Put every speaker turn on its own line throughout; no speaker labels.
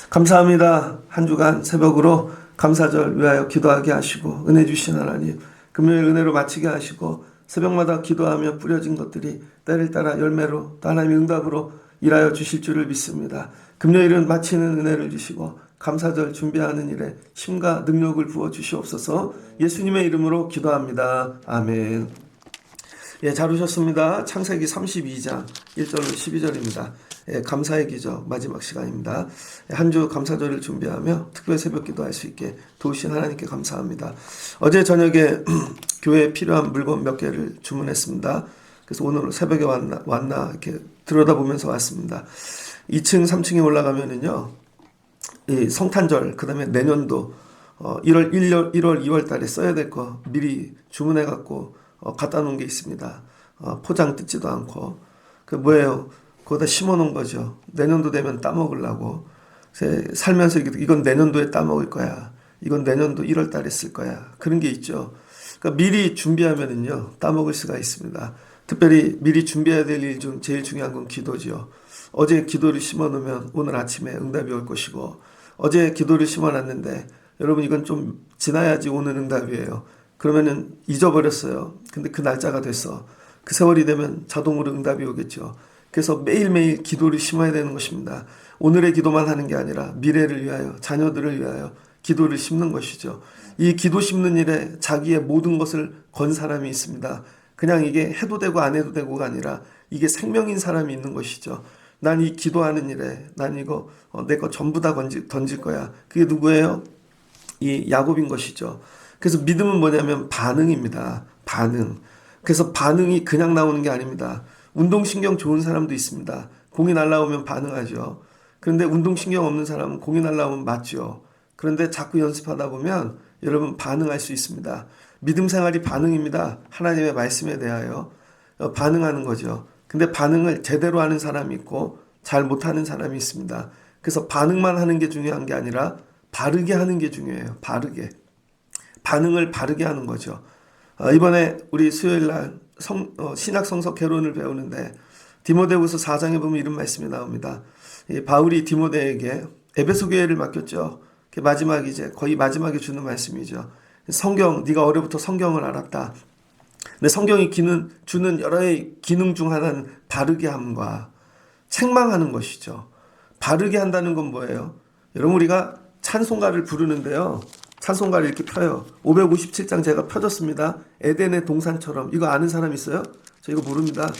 감사합니다. 한 주간 새벽으로 감사절 위하여 기도하게 하시고 은혜 주신 하나님, 금요일 은혜로 마치게 하시고 새벽마다 기도하며 뿌려진 것들이 때를 따라 열매로 또 하나님의 응답으로 일하여 주실 줄을 믿습니다. 금요일은 마치는 은혜를 주시고 감사절 준비하는 일에 힘과 능력을 부어 주시옵소서. 예수님의 이름으로 기도합니다. 아멘. 예, 잘 오셨습니다. 창세기 32장 1절로 12절입니다. 예, 감사의 기적 마지막 시간입니다. 한 주 감사절을 준비하며 특별 새벽 기도할 수 있게 도우신 하나님께 감사합니다. 어제 저녁에 교회에 필요한 물건 몇 개를 주문했습니다. 그래서 오늘 새벽에 왔나 이렇게 들여다보면서 왔습니다. 2층 3층에 올라가면은요, 이 성탄절 그다음에 내년도 1월 2월 달에 써야 될 거 미리 주문해 갖고 갖다 놓은 게 있습니다. 포장 뜯지도 않고. 그 뭐예요? 거기다 심어 놓은 거죠. 내년도 되면 따먹으려고. 살면서 이건 내년도에 따먹을 거야. 이건 내년도 1월 달에 쓸 거야. 그런 게 있죠. 그러니까 미리 준비하면은요, 따먹을 수가 있습니다. 특별히 미리 준비해야 될 일 중 제일 중요한 건 기도죠. 어제 기도를 심어 놓으면 오늘 아침에 응답이 올 것이고, 어제 기도를 심어 놨는데 여러분 이건 좀 지나야지 오는 응답이에요. 그러면은 잊어버렸어요. 근데 그 날짜가 됐어. 그 세월이 되면 자동으로 응답이 오겠죠. 그래서 매일매일 기도를 심어야 되는 것입니다. 오늘의 기도만 하는 게 아니라 미래를 위하여, 자녀들을 위하여 기도를 심는 것이죠. 이 기도 심는 일에 자기의 모든 것을 건 사람이 있습니다. 그냥 이게 해도 되고 안 해도 되고가 아니라 이게 생명인 사람이 있는 것이죠. 난 이 기도하는 일에 난 이거 내 거 전부 다 던질 거야. 그게 누구예요? 이 야곱인 것이죠. 그래서 믿음은 뭐냐면 반응입니다. 반응. 그래서 반응이 그냥 나오는 게 아닙니다. 운동신경 좋은 사람도 있습니다. 공이 날아오면 반응하죠. 그런데 운동신경 없는 사람은 공이 날아오면 맞죠. 그런데 자꾸 연습하다 보면 여러분 반응할 수 있습니다. 믿음 생활이 반응입니다. 하나님의 말씀에 대하여 반응하는 거죠. 근데 반응을 제대로 하는 사람이 있고 잘 못하는 사람이 있습니다. 그래서 반응만 하는 게 중요한 게 아니라 바르게 하는 게 중요해요. 바르게. 반응을 바르게 하는 거죠. 이번에 우리 수요일날 신약 성서 개론을 배우는데 디모데후서 4장에 보면 이런 말씀이 나옵니다. 바울이 디모데에게 에베소 교회를 맡겼죠. 마지막 이제 거의 마지막에 주는 말씀이죠. 성경, 네가 어려부터 성경을 알았다. 근데 성경이 주는 여러의 기능 중 하나는 바르게 함과 책망하는 것이죠. 바르게 한다는 건 뭐예요? 여러분 우리가 찬송가를 부르는데요. 찬송가를 이렇게 펴요. 557장 제가 펴줬습니다. 에덴의 동산처럼. 이거 아는 사람 있어요? 저 이거 모릅니다.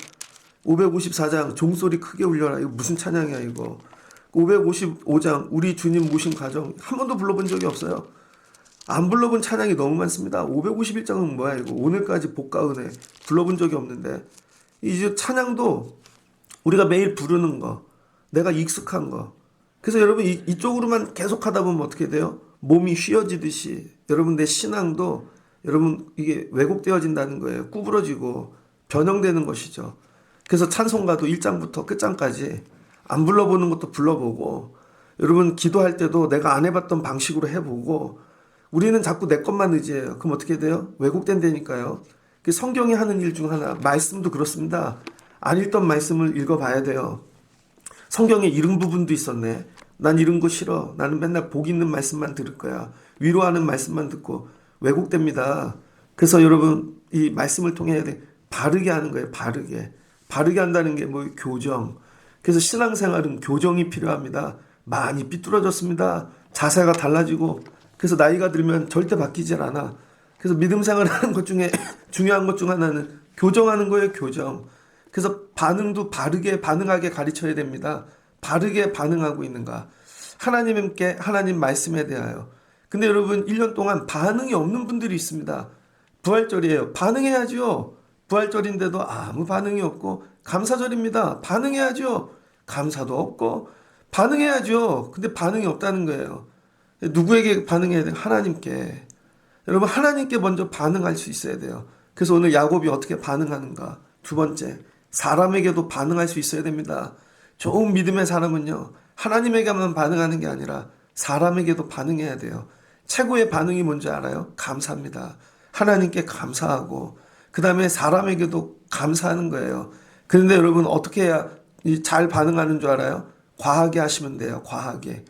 554장 종소리 크게 울려라. 이거 무슨 찬양이야 이거. 555장 우리 주님 모신 가정 한 번도 불러본 적이 없어요. 안 불러본 찬양이 너무 많습니다. 551장은 뭐야 이거. 오늘까지 복과 은혜 불러본 적이 없는데 이 찬양도 우리가 매일 부르는 거, 내가 익숙한 거. 그래서 여러분 이쪽으로만 계속 하다 보면 어떻게 돼요? 몸이 휘어지듯이 여러분 내 신앙도 여러분 이게 왜곡되어진다는 거예요. 구부러지고 변형되는 것이죠. 그래서 찬송가도 1장부터 끝장까지 안 불러보는 것도 불러보고, 여러분 기도할 때도 내가 안 해봤던 방식으로 해보고. 우리는 자꾸 내 것만 의지해요. 그럼 어떻게 돼요? 왜곡된다니까요. 성경이 하는 일 중 하나, 말씀도 그렇습니다. 안 읽던 말씀을 읽어봐야 돼요. 성경에 이런 부분도 있었네. 난 이런 거 싫어. 나는 맨날 복 있는 말씀만 들을 거야. 위로하는 말씀만 듣고. 왜곡됩니다. 그래서 여러분 이 말씀을 통해 바르게 하는 거예요. 바르게. 바르게 한다는 게 뭐 교정. 그래서 신앙생활은 교정이 필요합니다. 많이 삐뚤어졌습니다. 자세가 달라지고. 그래서 나이가 들면 절대 바뀌질 않아. 그래서 믿음 생활하는 것 중에 중요한 것 중 하나는 교정하는 거예요. 교정. 그래서 반응도 바르게 반응하게 가르쳐야 됩니다. 바르게 반응하고 있는가. 하나님께 하나님 말씀에 대하여. 근데 여러분 1년 동안 반응이 없는 분들이 있습니다. 부활절이에요. 반응해야죠. 부활절인데도 아무 반응이 없고, 감사절입니다. 반응해야죠. 감사도 없고 반응해야죠. 근데 반응이 없다는 거예요. 누구에게 반응해야 돼요? 하나님께. 여러분 하나님께 먼저 반응할 수 있어야 돼요. 그래서 오늘 야곱이 어떻게 반응하는가. 두 번째, 사람에게도 반응할 수 있어야 됩니다. 좋은 믿음의 사람은요, 하나님에게만 반응하는 게 아니라 사람에게도 반응해야 돼요. 최고의 반응이 뭔지 알아요? 감사합니다. 하나님께 감사하고 그 다음에 사람에게도 감사하는 거예요. 그런데 여러분 어떻게 해야 잘 반응하는 줄 알아요? 과하게 하시면 돼요. 과하게.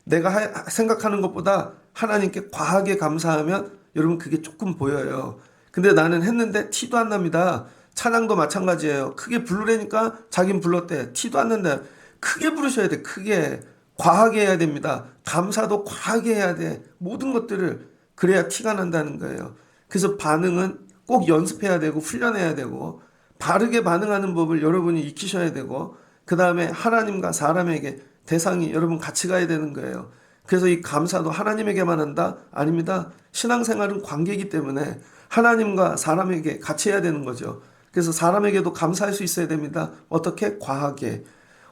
내가 생각하는 것보다 하나님께 과하게 감사하면 여러분 그게 조금 보여요. 근데 나는 했는데 티도 안 납니다. 찬양도 마찬가지예요. 크게 부르려니까 자긴 불렀대. 티도 안 난다. 크게 부르셔야 돼. 크게. 과하게 해야 됩니다. 감사도 과하게 해야 돼. 모든 것들을. 그래야 티가 난다는 거예요. 그래서 반응은 꼭 연습해야 되고 훈련해야 되고 바르게 반응하는 법을 여러분이 익히셔야 되고 그 다음에 하나님과 사람에게 대상이 여러분 같이 가야 되는 거예요. 그래서 이 감사도 하나님에게만 한다? 아닙니다. 신앙생활은 관계이기 때문에 하나님과 사람에게 같이 해야 되는 거죠. 그래서 사람에게도 감사할 수 있어야 됩니다. 어떻게? 과하게.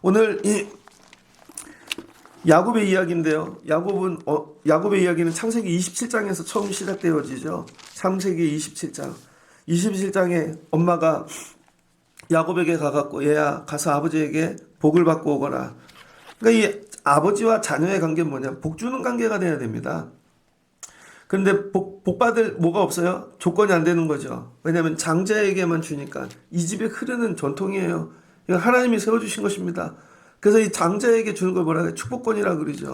오늘 이 야곱의 이야기인데요. 야곱의 이야기는 창세기 27장에서 처음 시작되어지죠. 창세기 27장. 27장에 엄마가 야곱에게 가갖고 얘야 가서 아버지에게 복을 받고 오거라. 그러니까 이 아버지와 자녀의 관계는 뭐냐? 복 주는 관계가 돼야 됩니다. 그런데 복 받을 뭐가 없어요? 조건이 안 되는 거죠. 왜냐하면 장자에게만 주니까 이 집에 흐르는 전통이에요. 이거 하나님이 세워주신 것입니다. 그래서 이 장자에게 주는 걸 뭐라 해요? 축복권이라 그러죠.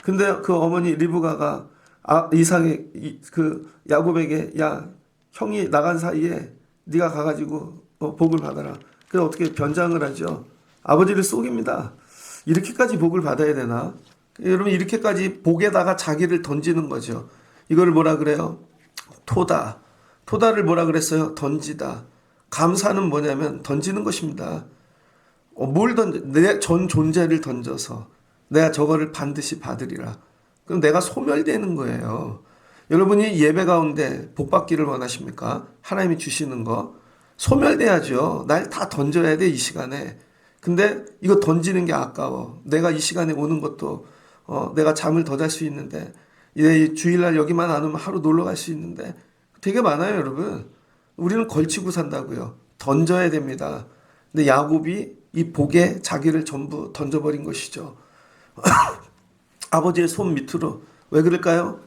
근데 그 어머니 리브가가 그 야곱에게 야 형이 나간 사이에 네가 가가지고 복을 받아라. 그래서 어떻게 변장을 하죠? 아버지를 속입니다. 이렇게까지 복을 받아야 되나? 여러분 이렇게까지 복에다가 자기를 던지는 거죠. 이거를 뭐라 그래요? 토다. 토다를 뭐라 그랬어요? 던지다. 감사는 뭐냐면 던지는 것입니다. 뭘 던져? 내 전 존재를 던져서 내가 저거를 반드시 받으리라. 그럼 내가 소멸되는 거예요. 여러분이 예배 가운데 복 받기를 원하십니까? 하나님이 주시는 거 소멸돼야죠. 날 다 던져야 돼 이 시간에. 근데 이거 던지는 게 아까워. 내가 이 시간에 오는 것도 내가 잠을 더 잘 수 있는데 주일날 여기만 안 오면 하루 놀러 갈 수 있는데 되게 많아요 여러분. 우리는 걸치고 산다고요. 던져야 됩니다. 근데 야곱이 이 복에 자기를 전부 던져버린 것이죠. 아버지의 손 밑으로. 왜 그럴까요?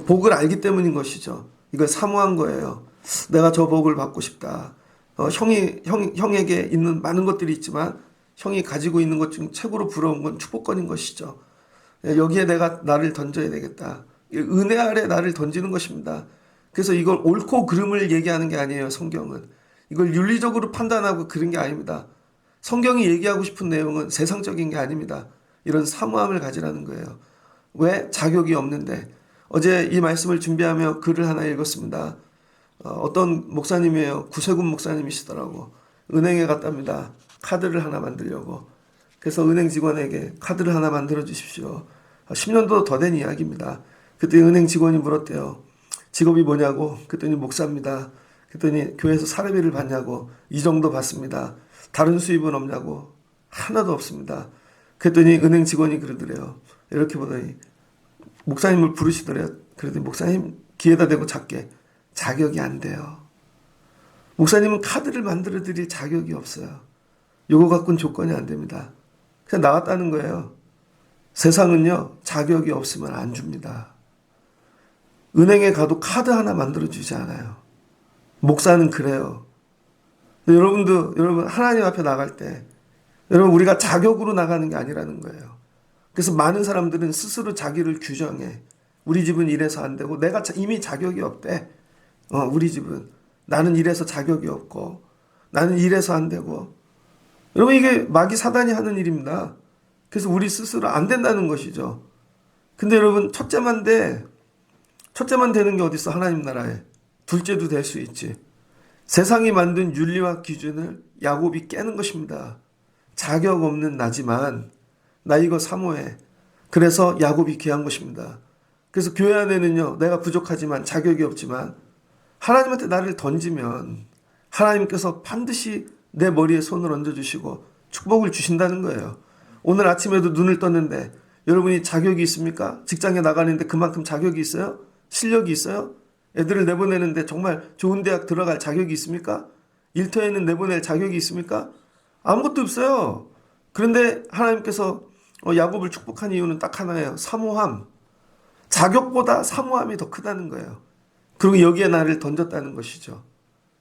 복을 알기 때문인 것이죠. 이걸 사모한 거예요. 내가 저 복을 받고 싶다. 형에게 있는 많은 것들이 있지만 형이 가지고 있는 것 중 최고로 부러운 건 축복권인 것이죠. 여기에 내가 나를 던져야 되겠다. 은혜 아래 나를 던지는 것입니다. 그래서 이걸 옳고 그름을 얘기하는 게 아니에요. 성경은. 이걸 윤리적으로 판단하고 그런 게 아닙니다. 성경이 얘기하고 싶은 내용은 세상적인 게 아닙니다. 이런 사모함을 가지라는 거예요. 왜? 자격이 없는데. 어제 이 말씀을 준비하며 글을 하나 읽었습니다. 어떤 목사님이에요. 구세군 목사님이시더라고. 은행에 갔답니다. 카드를 하나 만들려고. 그래서 은행 직원에게 카드를 하나 만들어 주십시오. 10년도 더 된 이야기입니다. 그때 은행 직원이 물었대요. 직업이 뭐냐고. 그랬더니 목사입니다. 그랬더니 교회에서 사례비를 받냐고. 이 정도 받습니다. 다른 수입은 없냐고. 하나도 없습니다. 그랬더니 은행 직원이 그러더래요. 이렇게 보더니 목사님을 부르시더래요. 그랬더니 목사님 귀에다 대고 작게 자격이 안 돼요. 목사님은 카드를 만들어 드릴 자격이 없어요. 요거 갖고는 조건이 안 됩니다. 그냥 나왔다는 거예요. 세상은요 자격이 없으면 안 줍니다. 은행에 가도 카드 하나 만들어 주지 않아요. 목사는 그래요. 여러분 하나님 앞에 나갈 때 여러분 우리가 자격으로 나가는 게 아니라는 거예요. 그래서 많은 사람들은 스스로 자기를 규정해. 우리 집은 이래서 안 되고 내가 이미 자격이 없대. 우리 집은 나는 이래서 자격이 없고 나는 이래서 안 되고. 여러분 이게 마귀 사단이 하는 일입니다. 그래서 우리 스스로 안 된다는 것이죠. 근데 여러분 첫째만 되는 게 어딨어 하나님 나라에. 둘째도 될 수 있지. 세상이 만든 윤리와 기준을 야곱이 깨는 것입니다. 자격 없는 나지만 나 이거 사모해. 그래서 야곱이 귀한 것입니다. 그래서 교회 안에는요 내가 부족하지만 자격이 없지만 하나님한테 나를 던지면 하나님께서 반드시 내 머리에 손을 얹어주시고 축복을 주신다는 거예요. 오늘 아침에도 눈을 떴는데 여러분이 자격이 있습니까? 직장에 나가는데 그만큼 자격이 있어요? 실력이 있어요? 애들을 내보내는데 정말 좋은 대학 들어갈 자격이 있습니까? 일터에는 내보낼 자격이 있습니까? 아무것도 없어요. 그런데 하나님께서 야곱을 축복한 이유는 딱 하나예요. 사모함. 자격보다 사모함이 더 크다는 거예요. 그리고 여기에 나를 던졌다는 것이죠.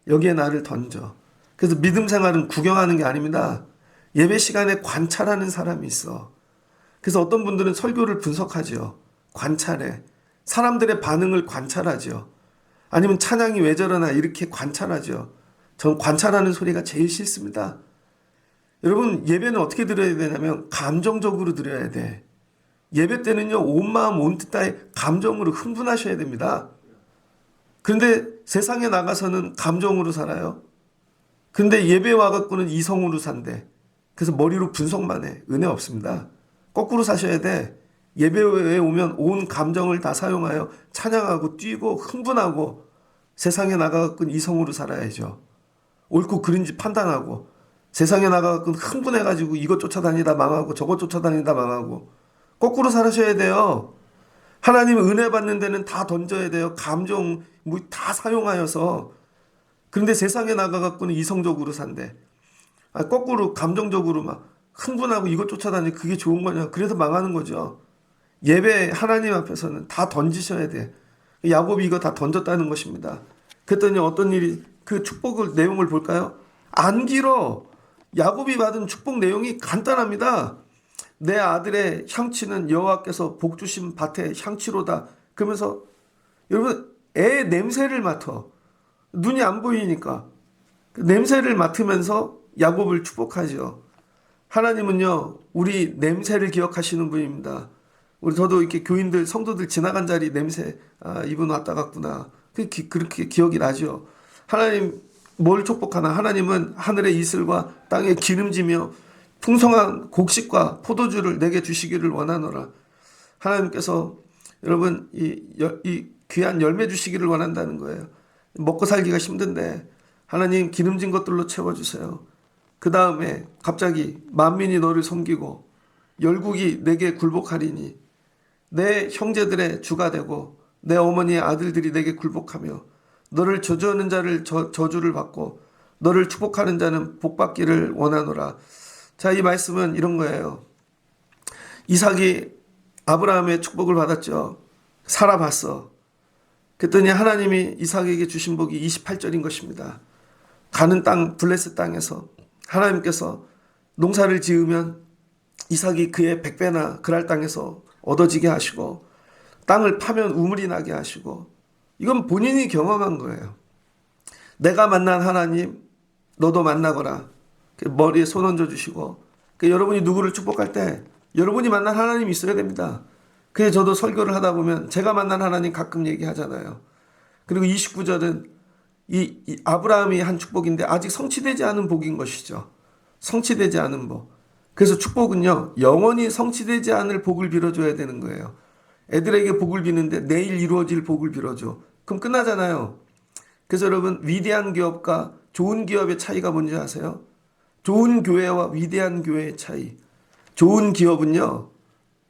여기에 나를 던져. 그래서 믿음 생활은 구경하는 게 아닙니다. 예배 시간에 관찰하는 사람이 있어. 그래서 어떤 분들은 설교를 분석하죠. 관찰해. 사람들의 반응을 관찰하죠. 아니면 찬양이 왜 저러나 이렇게 관찰하죠. 전 관찰하는 소리가 제일 싫습니다. 여러분, 예배는 어떻게 드려야 되냐면 감정적으로 드려야 돼. 예배 때는요, 온 마음 온 뜻 다해 감정으로 흥분하셔야 됩니다. 그런데 세상에 나가서는 감정으로 살아요. 근데 예배 와갖고는 이성으로 산대. 그래서 머리로 분석만 해. 은혜 없습니다. 거꾸로 사셔야 돼. 예배에 오면 온 감정을 다 사용하여 찬양하고 뛰고 흥분하고 세상에 나가갖고는 이성으로 살아야죠. 옳고 그른지 판단하고 세상에 나가갖고는 흥분해가지고 이것 쫓아다니다 망하고 저것 쫓아다니다 망하고 거꾸로 살아셔야 돼요. 하나님 은혜 받는 데는 다 던져야 돼요. 감정 뭐 다 사용하여서. 그런데 세상에 나가갖고는 이성적으로 산대. 거꾸로 감정적으로 막 흥분하고 이것 쫓아다니 그게 좋은 거냐. 그래서 망하는 거죠. 예배 하나님 앞에서는 다 던지셔야 돼. 야곱이 이거 다 던졌다는 것입니다. 그랬더니 어떤 일이 그 축복을 내용을 볼까요? 안 길어. 야곱이 받은 축복 내용이 간단합니다. 내 아들의 향취는 여호와께서 복 주신 밭의 향취로다. 그러면서 여러분 애 냄새를 맡아. 눈이 안 보이니까 그 냄새를 맡으면서 야곱을 축복하죠. 하나님은요 우리 냄새를 기억하시는 분입니다. 저도 이렇게 교인들 성도들 지나간 자리 냄새 이분 왔다 갔구나 그렇게 기억이 나죠. 하나님 뭘 축복하나. 하나님은 하늘의 이슬과 땅의 기름지며 풍성한 곡식과 포도주를 내게 주시기를 원하노라. 하나님께서 여러분 이 귀한 열매 주시기를 원한다는 거예요. 먹고 살기가 힘든데 하나님 기름진 것들로 채워주세요. 그 다음에 갑자기 만민이 너를 섬기고 열국이 내게 굴복하리니 내 형제들의 주가 되고 내 어머니의 아들들이 내게 굴복하며 너를 저주하는 자를 저주를 받고 너를 축복하는 자는 복받기를 원하노라. 자, 이 말씀은 이런 거예요. 이삭이 아브라함의 축복을 받았죠. 살아봤어. 그랬더니 하나님이 이삭에게 주신 복이 28절인 것입니다. 가는 땅 블레셋 땅에서 하나님께서 농사를 지으면 이삭이 그의 100배나 그랄 땅에서 얻어지게 하시고 땅을 파면 우물이 나게 하시고 이건 본인이 경험한 거예요. 내가 만난 하나님 너도 만나거라. 머리에 손 얹어 주시고 여러분이 누구를 축복할 때 여러분이 만난 하나님이 있어야 됩니다. 그래서 저도 설교를 하다 보면 제가 만난 하나님 가끔 얘기하잖아요. 그리고 29절은 이 아브라함이 한 축복인데 아직 성취되지 않은 복인 것이죠. 성취되지 않은 복. 그래서 축복은요 영원히 성취되지 않을 복을 빌어줘야 되는 거예요. 애들에게 복을 비는데 내일 이루어질 복을 빌어줘. 그럼 끝나잖아요. 그래서 여러분 위대한 기업과 좋은 기업의 차이가 뭔지 아세요? 좋은 교회와 위대한 교회의 차이. 좋은 기업은요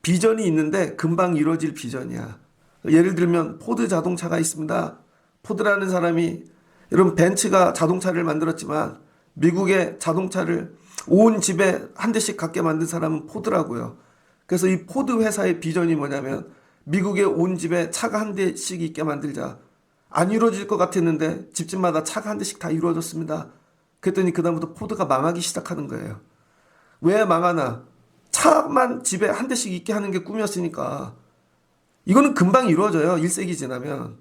비전이 있는데 금방 이루어질 비전이야. 예를 들면 포드 자동차가 있습니다. 포드라는 사람이 여러분 벤츠가 자동차를 만들었지만 미국의 자동차를 온 집에 한 대씩 갖게 만든 사람은 포드라고요. 그래서 이 포드 회사의 비전이 뭐냐면 미국의 온 집에 차가 한 대씩 있게 만들자. 안 이루어질 것 같았는데 집집마다 차가 한 대씩 다 이루어졌습니다. 그랬더니 그다음부터 포드가 망하기 시작하는 거예요. 왜 망하나? 차만 집에 한 대씩 있게 하는 게 꿈이었으니까. 이거는 금방 이루어져요. 1세기 지나면.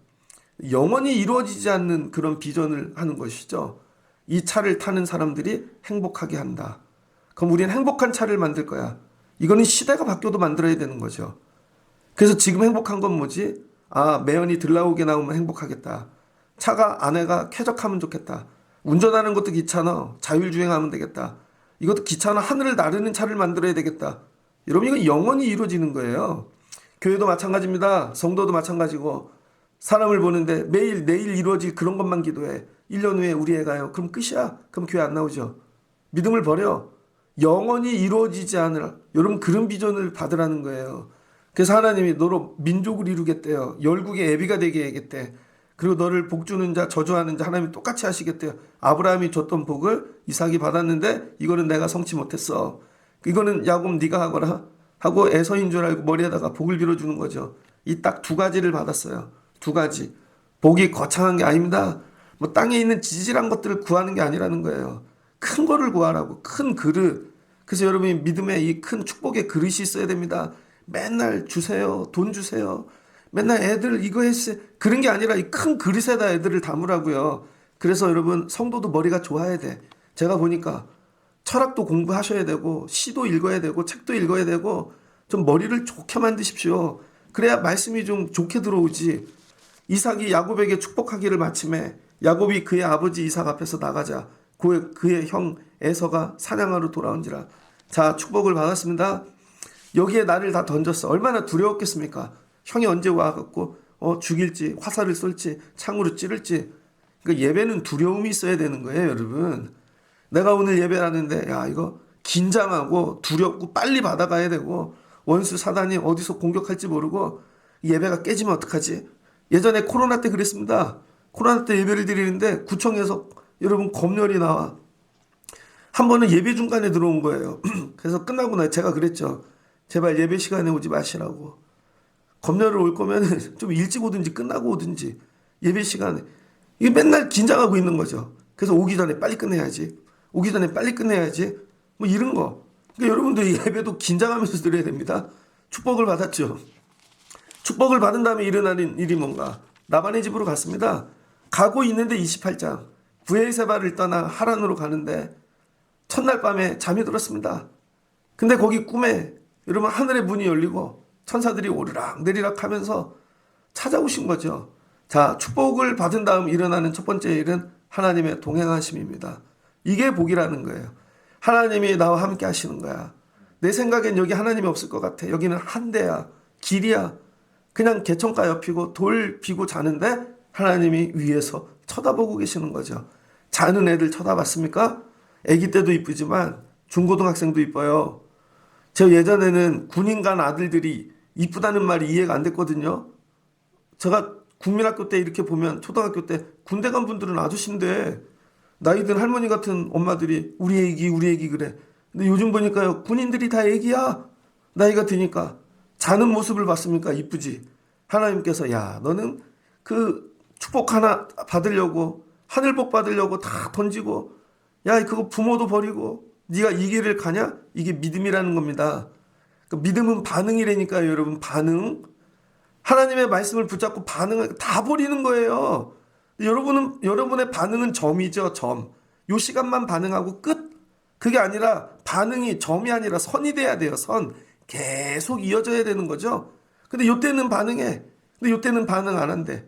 영원히 이루어지지 않는 그런 비전을 하는 것이죠. 이 차를 타는 사람들이 행복하게 한다. 그럼 우리는 행복한 차를 만들 거야. 이거는 시대가 바뀌어도 만들어야 되는 거죠. 그래서 지금 행복한 건 뭐지? 매연이 들 나오게 나오면 행복하겠다. 차가 아내가 쾌적하면 좋겠다. 운전하는 것도 귀찮아. 자율주행하면 되겠다. 이것도 귀찮아. 하늘을 나르는 차를 만들어야 되겠다. 여러분 이건 영원히 이루어지는 거예요. 교회도 마찬가지입니다. 성도도 마찬가지고 사람을 보는데 매일 내일 이루어질 그런 것만 기도해. 1년 후에 우리 애가요. 그럼 끝이야. 그럼 교회 안 나오죠. 믿음을 버려. 영원히 이루어지지 않을 여러분 그런 비전을 받으라는 거예요. 그래서 하나님이 너로 민족을 이루겠대요. 열국의 애비가 되게 해야겠대. 그리고 너를 복주는 자 저주하는 자 하나님이 똑같이 하시겠대요. 아브라함이 줬던 복을 이삭이 받았는데 이거는 내가 성취 못했어. 이거는 야곱 네가 하거라 하고 에서인 줄 알고 머리에다가 복을 빌어주는 거죠. 이 딱 두 가지를 받았어요. 두 가지. 복이 거창한 게 아닙니다. 뭐 땅에 있는 지질한 것들을 구하는 게 아니라는 거예요. 큰 거를 구하라고. 큰 그릇. 그래서 여러분이 믿음의 이 큰 축복의 그릇이 있어야 됩니다. 맨날 주세요. 돈 주세요. 맨날 애들 이거 했어요. 그런 게 아니라 이 큰 그릇에다 애들을 담으라고요. 그래서 여러분 성도도 머리가 좋아야 돼. 제가 보니까 철학도 공부하셔야 되고 시도 읽어야 되고 책도 읽어야 되고 좀 머리를 좋게 만드십시오. 그래야 말씀이 좀 좋게 들어오지. 이삭이 야곱에게 축복하기를 마침에 야곱이 그의 아버지 이삭 앞에서 나가자 그의 형 에서가 사냥하러 돌아온지라. 자, 축복을 받았습니다. 여기에 나를 다 던졌어. 얼마나 두려웠겠습니까? 형이 언제 와갖고 죽일지 화살을 쏠지 창으로 찌를지. 그러니까 예배는 두려움이 있어야 되는 거예요, 여러분. 내가 오늘 예배하는데 야 이거 긴장하고 두렵고 빨리 받아가야 되고 원수 사단이 어디서 공격할지 모르고 예배가 깨지면 어떡하지? 예전에 코로나 때 그랬습니다. 코로나 때 예배를 드리는데 구청에서 여러분 검열이 나와. 한 번은 예배 중간에 들어온 거예요. 그래서 끝나고 나 제가 그랬죠. 제발 예배 시간에 오지 마시라고. 검열을 올 거면 좀 일찍 오든지 끝나고 오든지 예배 시간에. 이게 맨날 긴장하고 있는 거죠. 그래서 오기 전에 빨리 끝내야지. 오기 전에 빨리 끝내야지. 뭐 이런 거. 그러니까 여러분도 이 예배도 긴장하면서 드려야 됩니다. 축복을 받았죠. 축복을 받은 다음에 일어나는 일이 뭔가. 나반의 집으로 갔습니다. 가고 있는데 28장. 브엘세바를 떠나 하란으로 가는데 첫날 밤에 잠이 들었습니다. 근데 거기 꿈에 여러분 하늘의 문이 열리고 천사들이 오르락 내리락 하면서 찾아오신 거죠. 자, 축복을 받은 다음 일어나는 첫 번째 일은 하나님의 동행하심입니다. 이게 복이라는 거예요. 하나님이 나와 함께 하시는 거야. 내 생각엔 여기 하나님이 없을 것 같아. 여기는 한대야. 길이야. 그냥 개천가 옆이고 돌 비고 자는데 하나님이 위에서 쳐다보고 계시는 거죠. 자는 애들 쳐다봤습니까? 아기 때도 이쁘지만 중고등학생도 이뻐요. 저 예전에는 군인 간 아들들이 이쁘다는 말이 이해가 안 됐거든요. 제가 국민학교 때 이렇게 보면 초등학교 때 군대 간 분들은 아저씨인데 나이 든 할머니 같은 엄마들이 우리 애기 그래. 근데 요즘 보니까요 군인들이 다 애기야. 나이가 드니까 자는 모습을 봤습니까? 이쁘지. 하나님께서 야 너는 그 축복 하나 받으려고 하늘복 받으려고 다 던지고 야 그거 부모도 버리고 네가 이 길을 가냐? 이게 믿음이라는 겁니다. 그러니까 믿음은 반응이라니까요, 여러분. 반응. 하나님의 말씀을 붙잡고 반응을 다 버리는 거예요. 여러분의 반응은 점이죠, 점. 요 시간만 반응하고 끝. 그게 아니라 반응이 점이 아니라 선이 돼야 돼요, 선. 계속 이어져야 되는 거죠. 근데 요때는 반응해. 근데 요때는 반응 안 한대.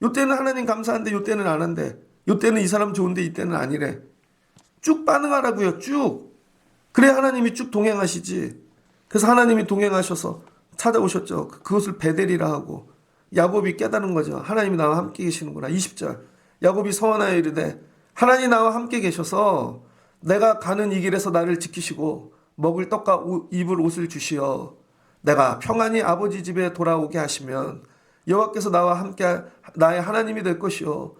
요때는 하나님 감사한데 요때는 안 한대. 요때는 이 사람 좋은데 이때는 아니래. 쭉 반응하라고요, 쭉. 그래 하나님이 쭉 동행하시지. 그래서 하나님이 동행하셔서 찾아오셨죠. 그것을 베델이라 하고 야곱이 깨달은 거죠. 하나님이 나와 함께 계시는구나. 20절 야곱이 서원하여 이르되 하나님 나와 함께 계셔서 내가 가는 이 길에서 나를 지키시고 먹을 떡과 입을 옷을 주시어 내가 평안히 아버지 집에 돌아오게 하시면 여호와께서 나와 함께 나의 하나님이 될 것이요.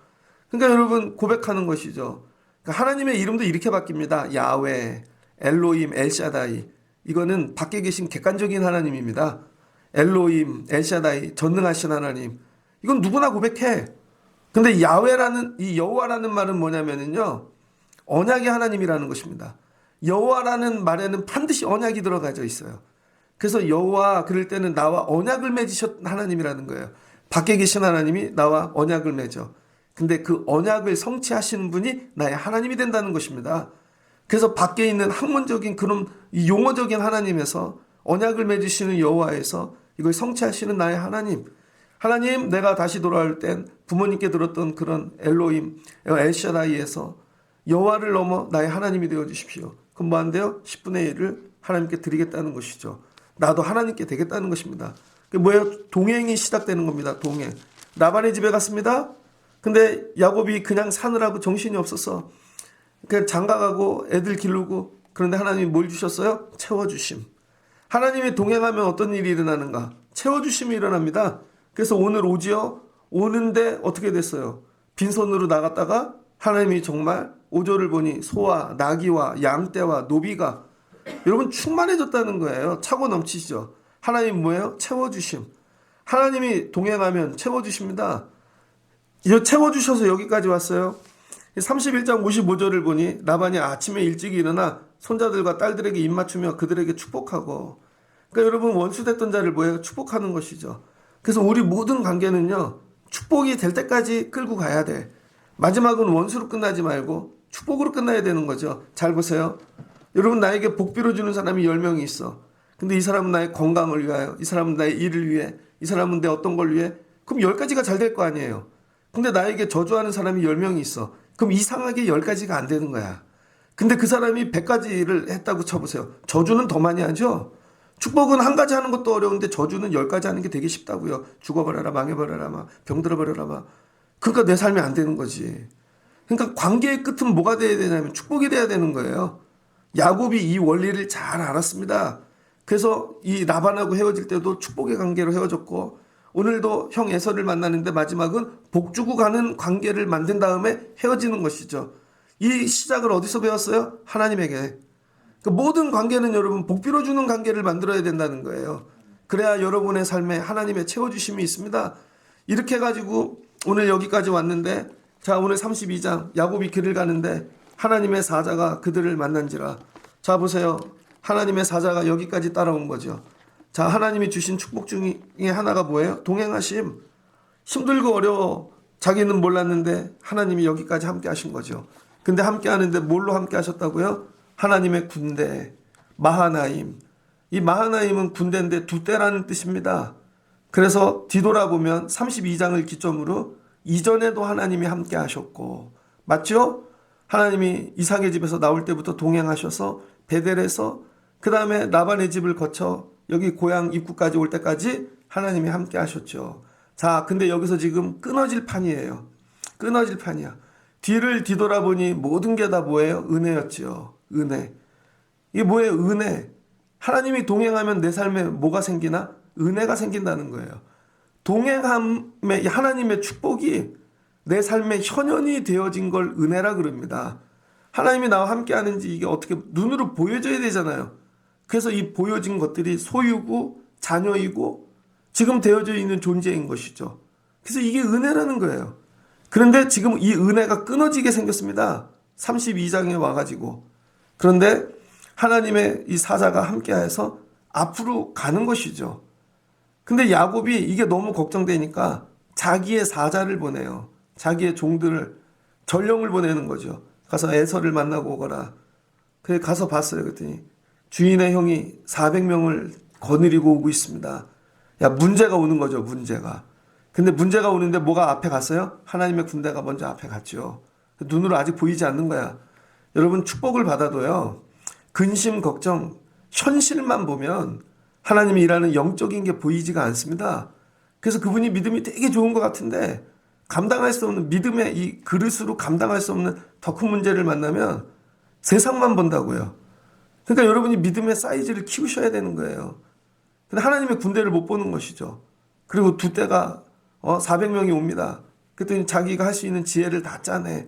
그러니까 여러분 고백하는 것이죠. 그러니까 하나님의 이름도 이렇게 바뀝니다. 야훼, 엘로임, 엘샤다이. 이거는 밖에 계신 객관적인 하나님입니다. 엘로임, 엘샤다이, 전능하신 하나님. 이건 누구나 고백해. 근데 야훼라는 이 여호와라는 말은 뭐냐면요. 언약의 하나님이라는 것입니다. 여호와라는 말에는 반드시 언약이 들어가져 있어요. 그래서 여호와 그럴 때는 나와 언약을 맺으셨 하나님이라는 거예요. 밖에 계신 하나님이 나와 언약을 맺어. 근데 그 언약을 성취하시는 분이 나의 하나님이 된다는 것입니다. 그래서 밖에 있는 학문적인 그런 용어적인 하나님에서 언약을 맺으시는 여호와에서 이걸 성취하시는 나의 하나님. 하나님 내가 다시 돌아올 땐 부모님께 들었던 그런 엘로임, 엘샤다이에서 여호와를 넘어 나의 하나님이 되어주십시오. 그럼 뭐 한대요? 10분의 1을 하나님께 드리겠다는 것이죠. 나도 하나님께 되겠다는 것입니다. 그게 뭐예요? 동행이 시작되는 겁니다. 동행. 라반의 집에 갔습니다. 근데 야곱이 그냥 사느라고 정신이 없어서 그냥 장가가고 애들 기르고 그런데 하나님이 뭘 주셨어요? 채워주심. 하나님이 동행하면 어떤 일이 일어나는가? 채워주심이 일어납니다. 그래서 오늘 오지요? 오는데 어떻게 됐어요? 빈손으로 나갔다가 하나님이 정말 오조를 보니 소와 나귀와 양떼와 노비가 여러분 충만해졌다는 거예요. 차고 넘치시죠? 하나님 뭐예요? 채워주심. 하나님이 동행하면 채워주십니다. 이거 채워주셔서 여기까지 왔어요. 31장 55절을 보니 라반이 아침에 일찍 일어나 손자들과 딸들에게 입맞추며 그들에게 축복하고, 그러니까 여러분 원수됐던 자를 뭐예요? 축복하는 것이죠. 그래서 우리 모든 관계는요, 축복이 될 때까지 끌고 가야 돼. 마지막은 원수로 끝나지 말고 축복으로 끝나야 되는 거죠. 잘 보세요. 여러분, 나에게 복비로 주는 사람이 10명이 있어. 근데 이 사람은 나의 건강을 위하여, 이 사람은 나의 일을 위해, 이 사람은 내 어떤 걸 위해, 그럼 10가지가 잘 될 거 아니에요. 근데 나에게 저주하는 사람이 10명이 있어. 그럼 이상하게 10가지가 안 되는 거야. 근데 그 사람이 100가지를 했다고 쳐보세요. 저주는 더 많이 하죠. 축복은 한 가지 하는 것도 어려운데 저주는 10가지 하는 게 되게 쉽다고요. 죽어버려라, 망해버려라, 막 병들어버려라, 막. 그러니까 내 삶이 안 되는 거지. 그러니까 관계의 끝은 뭐가 돼야 되냐면 축복이 돼야 되는 거예요. 야곱이 이 원리를 잘 알았습니다. 그래서 이 라반하고 헤어질 때도 축복의 관계로 헤어졌고, 오늘도 형 에서를 만나는데 마지막은 복 주고 가는 관계를 만든 다음에 헤어지는 것이죠. 이 시작을 어디서 배웠어요? 하나님에게. 그 모든 관계는 여러분 복비로 주는 관계를 만들어야 된다는 거예요. 그래야 여러분의 삶에 하나님의 채워주심이 있습니다. 이렇게 해가지고 오늘 여기까지 왔는데, 자, 오늘 32장 야곱이 길을 가는데 하나님의 사자가 그들을 만난지라. 자, 보세요. 하나님의 사자가 여기까지 따라온 거죠. 자, 하나님이 주신 축복 중에 하나가 뭐예요? 동행하심. 힘들고 어려워. 자기는 몰랐는데 하나님이 여기까지 함께 하신 거죠. 근데 함께 하는데 뭘로 함께 하셨다고요? 하나님의 군대, 마하나임. 이 마하나임은 군대인데 두 떼라는 뜻입니다. 그래서 뒤돌아보면 32장을 기점으로 이전에도 하나님이 함께 하셨고, 맞죠? 하나님이 이삭의 집에서 나올 때부터 동행하셔서 베델에서 그 다음에 라반의 집을 거쳐 여기 고향 입구까지 올 때까지 하나님이 함께 하셨죠. 자, 근데 여기서 지금 끊어질 판이에요. 끊어질 판이야. 뒤를 뒤돌아보니 모든 게 다 뭐예요? 은혜였죠. 은혜. 이게 뭐예요? 은혜. 하나님이 동행하면 내 삶에 뭐가 생기나? 은혜가 생긴다는 거예요. 동행함에 하나님의 축복이 내 삶에 현현이 되어진 걸 은혜라 그럽니다. 하나님이 나와 함께 하는지 이게 어떻게 눈으로 보여져야 되잖아요. 그래서 이 보여진 것들이 소유고 자녀이고 지금 되어져 있는 존재인 것이죠. 그래서 이게 은혜라는 거예요. 그런데 지금 이 은혜가 끊어지게 생겼습니다. 32장에 와가지고. 그런데 하나님의 이 사자가 함께해서 앞으로 가는 것이죠. 근데 야곱이 이게 너무 걱정되니까 자기의 사자를 보내요. 자기의 종들을, 전령을 보내는 거죠. 가서 에서를 만나고 오거라. 그래 가서 봤어요. 그랬더니 주인의 형이 400명을 거느리고 오고 있습니다. 야, 문제가 오는 거죠. 문제가. 근데 문제가 오는데 뭐가 앞에 갔어요? 하나님의 군대가 먼저 앞에 갔죠. 눈으로 아직 보이지 않는 거야. 여러분, 축복을 받아도요, 근심, 걱정, 현실만 보면 하나님이 일하는 영적인 게 보이지가 않습니다. 그래서 그분이 믿음이 되게 좋은 것 같은데 감당할 수 없는, 믿음의 이 그릇으로 감당할 수 없는 더 큰 문제를 만나면 세상만 본다고요. 그러니까 여러분이 믿음의 사이즈를 키우셔야 되는 거예요. 근데 하나님의 군대를 못 보는 것이죠. 그리고 두 때가 400명이 옵니다. 그랬더니 자기가 할 수 있는 지혜를 다 짜내.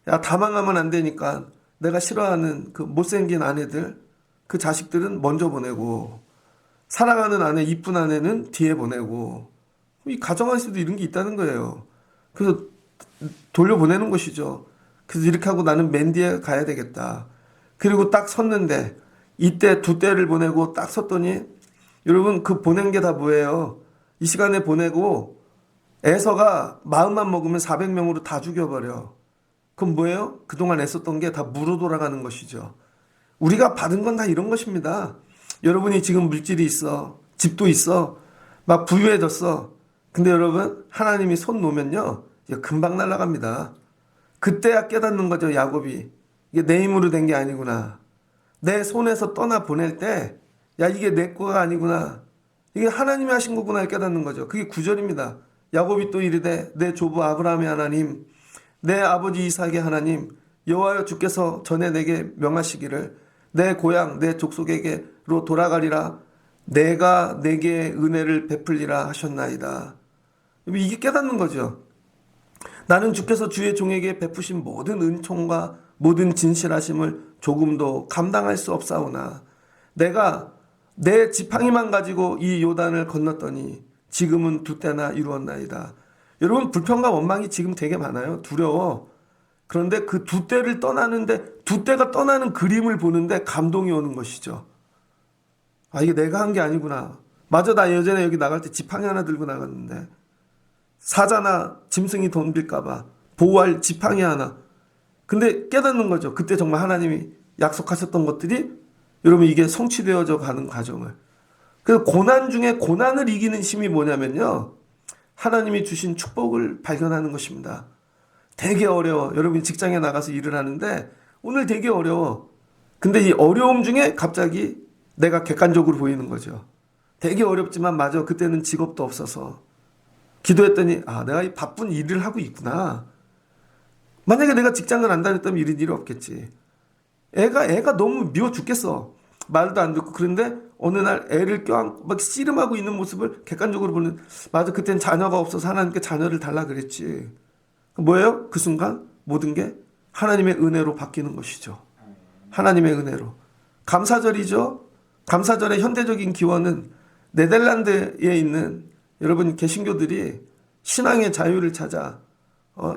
야, 다 망하면 안 되니까 내가 싫어하는 그 못생긴 아내들, 그 자식들은 먼저 보내고, 사랑하는 아내, 이쁜 아내는 뒤에 보내고, 이 가정안에서도 이런 게 있다는 거예요. 그래서 돌려보내는 것이죠. 그래서 이렇게 하고 나는 맨 뒤에 가야 되겠다. 그리고 딱 섰는데 이때 두 때를 보내고 딱 섰더니 여러분, 그 보낸 게 다 뭐예요? 이 시간에 보내고 에서가 마음만 먹으면 400명으로 다 죽여버려. 그럼 뭐예요? 그동안 애썼던 게 다 무로 돌아가는 것이죠. 우리가 받은 건 다 이런 것입니다. 여러분이 지금 물질이 있어, 집도 있어, 막 부유해졌어. 근데 여러분, 하나님이 손 놓으면요, 이거 금방 날아갑니다. 그때야 깨닫는 거죠. 야곱이 이게 내 힘으로 된 게 아니구나. 내 손에서 떠나 보낼 때, 야, 이게 내 거가 아니구나. 이게 하나님이 하신 거구나 깨닫는 거죠. 그게 9절입니다. 야곱이 또 이르되 내 조부 아브라함의 하나님, 내 아버지 이삭의 하나님, 여호와여 주께서 전에 내게 명하시기를 내 고향 내 족속에게로 돌아가리라 내가 내게 은혜를 베풀리라 하셨나이다. 이게 깨닫는 거죠. 나는 주께서 주의 종에게 베푸신 모든 은총과 모든 진실하심을 조금도 감당할 수 없사오나 내가 내 지팡이만 가지고 이 요단을 건넜더니 지금은 두 때나 이루었나이다. 여러분, 불평과 원망이 지금 되게 많아요. 두려워. 그런데 그 두 때를 떠나는데, 두 때가 떠나는 그림을 보는데 감동이 오는 것이죠. 아, 이게 내가 한 게 아니구나. 맞아, 나 예전에 여기 나갈 때 지팡이 하나 들고 나갔는데 사자나 짐승이 덤빌까봐 보호할 지팡이 하나. 근데 깨닫는 거죠. 그때 정말 하나님이 약속하셨던 것들이 여러분 이게 성취되어져 가는 과정을. 그래서 고난 중에 고난을 이기는 힘이 뭐냐면요, 하나님이 주신 축복을 발견하는 것입니다. 되게 어려워. 여러분 직장에 나가서 일을 하는데 오늘 되게 어려워. 근데 이 어려움 중에 갑자기 내가 객관적으로 보이는 거죠. 되게 어렵지만 맞아, 그때는 직업도 없어서 기도했더니 아, 내가 이 바쁜 일을 하고 있구나. 만약에 내가 직장을 안 다녔다면 이런 일이 없겠지. 애가 너무 미워 죽겠어. 말도 안 듣고. 그런데 어느 날 애를 껴안고 막 씨름하고 있는 모습을 객관적으로 보는, 맞아, 그땐 자녀가 없어서 하나님께 자녀를 달라 그랬지. 뭐예요? 그 순간 모든 게 하나님의 은혜로 바뀌는 것이죠. 하나님의 은혜로. 감사절이죠. 감사절의 현대적인 기원은 네덜란드에 있는 여러분 개신교들이 신앙의 자유를 찾아